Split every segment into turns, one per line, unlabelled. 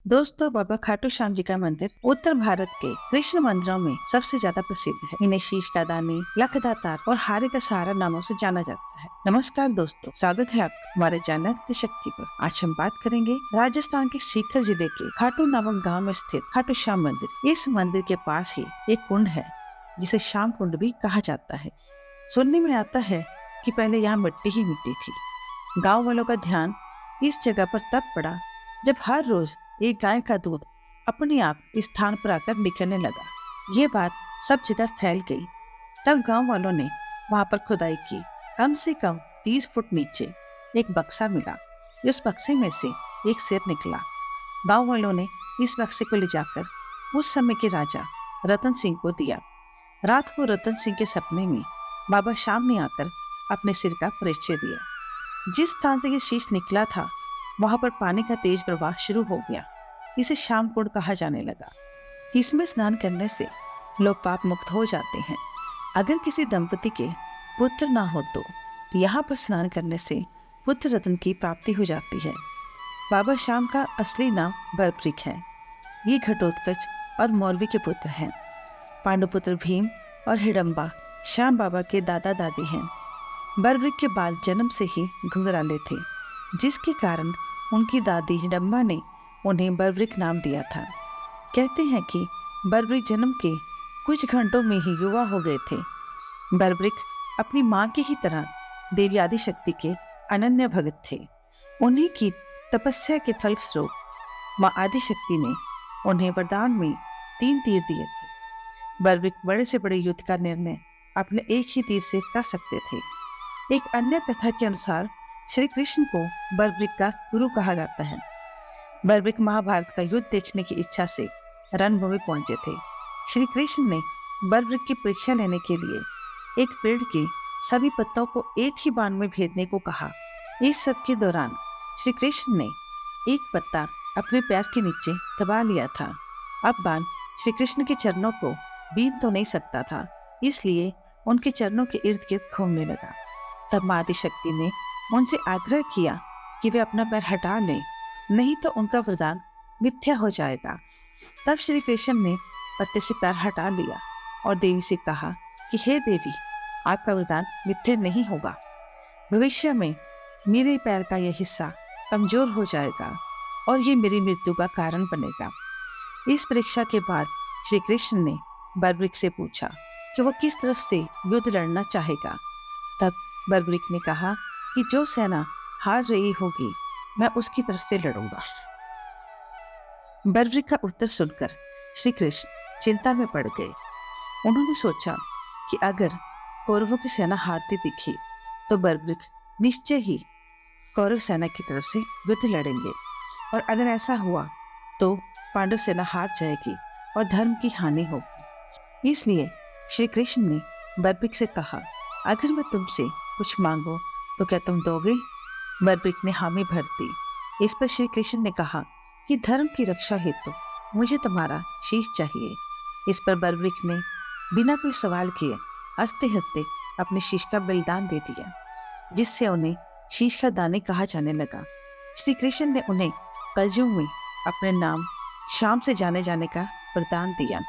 दोस्तों, बाबा खाटू श्याम जी का मंदिर उत्तर भारत के कृष्ण मंदिरों में सबसे ज्यादा प्रसिद्ध है। इन्हें शीश का दानी, लखदातार और हारे का सहारा नामों से जाना जाता है। नमस्कार दोस्तों, स्वागत है आपका हमारे चैनल त्रिशक्ति पर। आज हम बात करेंगे राजस्थान के सीकर जिले के खाटू नामक गाँव में स्थित खाटू श्याम मंदिर। इस मंदिर के पास ही एक कुंड है जिसे श्याम कुंड भी कहा जाता है। सुनने में आता है कि पहले यहाँ मिट्टी ही मिट्टी थी। गाँव वालों का ध्यान इस जगह पर तब पड़ा जब हर रोज एक गाय का दूध अपने आप इस स्थान पर आकर निकलने लगा। ये बात सब जगह फैल गई। तब गांव वालों ने वहां पर खुदाई की। कम से कम 30 फुट नीचे एक बक्सा मिला। उस बक्से में से एक सिर निकला। गांव वालों ने इस बक्से को ले जाकर उस समय के राजा रतन सिंह को दिया। रात को रतन सिंह के सपने में बाबा श्याम ने आकर अपने सिर का परिचय दिया। जिस स्थान से ये शीश निकला था वहां पर पानी का तेज प्रवाह शुरू हो गया। इसे श्याम कुंड कहा जाने लगा। इसमें स्नान करने से लोग पाप मुक्त हो जाते हैं। अगर किसी दंपति के पुत्र ना हो तो यहाँ पर स्नान करने से पुत्र रत्न की प्राप्ति हो जाती है। बाबा श्याम का असली नाम बर्बरिक है। ये घटोत्कच और मौलवी के पुत्र हैं। पांडुपुत्र भीम और हिडम्बा श्याम बाबा के दादा दादी हैं। बर्बरिक के बाल जन्म से ही घुंघराले थे, जिसके कारण उनकी दादी हिडम्बा ने उन्हें बर्बरिक नाम दिया था। कहते हैं कि बर्बरिक जन्म के कुछ घंटों में ही युवा हो गए थे। बर्बरिक अपनी माँ की ही तरह देवी आदिशक्ति के अनन्य भक्त थे। उन्हीं की तपस्या के फलस्वरूप माँ आदिशक्ति ने उन्हें वरदान में 3 तीर दिए थे। बर्बरिक बड़े से बड़े युद्ध का निर्णय अपने एक ही तीर से कर सकते थे। एक अन्य कथा के अनुसार श्री कृष्ण को बर्बरिक का गुरु कहा जाता है। बर्बरिक महाभारत का युद्ध देखने की इच्छा से रणभूमि पहुंचे थे। श्री कृष्ण ने बर्बरिक की परीक्षा लेने के लिए एक पेड़ के सभी पत्तों को एक ही बाण में भेदने को कहा। इस सब के दौरान श्री कृष्ण ने एक पत्ता अपने पैर के नीचे दबा लिया था। अब बाण श्री कृष्ण के चरणों को बीन तो नहीं सकता था, इसलिए उनके चरणों के इर्द गिर्द घूमने लगा। तब माँ आदिशक्ति ने उनसे आग्रह किया कि वे अपना पैर हटा लें, नहीं तो उनका वरदान मिथ्या हो जाएगा। तब श्री कृष्ण ने पत्ते से पैर हटा लिया और देवी से कहा कि हे देवी, आपका वरदान मिथ्या नहीं होगा। भविष्य में मेरे पैर का यह हिस्सा कमजोर हो जाएगा और ये मेरी मृत्यु का कारण बनेगा। इस परीक्षा के बाद श्री कृष्ण ने बर्बरिक से पूछा कि वो किस तरफ से युद्ध लड़ना चाहेगा। तब बर्बरिक ने कहा कि जो सेना हार रही होगी मैं उसकी तरफ से लड़ूंगा। बर्बरिक का उत्तर सुनकर श्री कृष्ण चिंता में पड़ गए। उन्होंने सोचा कि अगर कौरवों की सेना हारती दिखी तो बर्बरिक निश्चय ही कौरव सेना की तरफ से युद्ध लड़ेंगे, और अगर ऐसा हुआ तो पांडव सेना हार जाएगी और धर्म की हानि होगी। इसलिए श्री कृष्ण ने बर्बरिक से कहा, अगर मैं तुमसे कुछ मांगू तो क्या तुम दोगे? बर्बरिक ने हामी भर दी। इस पर श्री कृष्ण ने कहा कि धर्म की रक्षा हेतु मुझे तुम्हारा शीश चाहिए। इस पर बर्बरिक ने बिना कोई सवाल किए हंसते हंसते अपने शीश का बलिदान दे दिया, जिससे उन्हें शीश का दानी कहा जाने लगा। श्री कृष्ण ने उन्हें कलयुग में अपने नाम श्याम से जाने जाने का वरदान दिया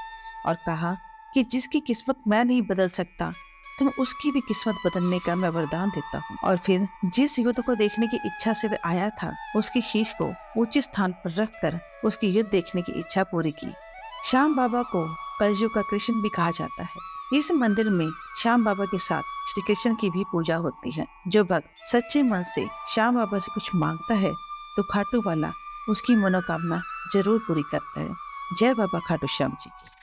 और कहा कि जिसकी किस्मत मैं नहीं बदल सकता, तुम उसकी भी किस्मत बदलने का मैं वरदान देता हूँ। और फिर जिस युद्ध को देखने की इच्छा से वह आया था, उसकी शीश को ऊंचे स्थान पर रखकर उसकी युद्ध देखने की इच्छा पूरी की। श्याम बाबा को कलयुग का कृष्ण भी कहा जाता है। इस मंदिर में श्याम बाबा के साथ श्री कृष्ण की भी पूजा होती है। जो भक्त सच्चे मन से श्याम बाबा से कुछ मांगता है तो खाटू वाला उसकी मनोकामना जरूर पूरी करता है। जय बाबा खाटू श्याम जी की।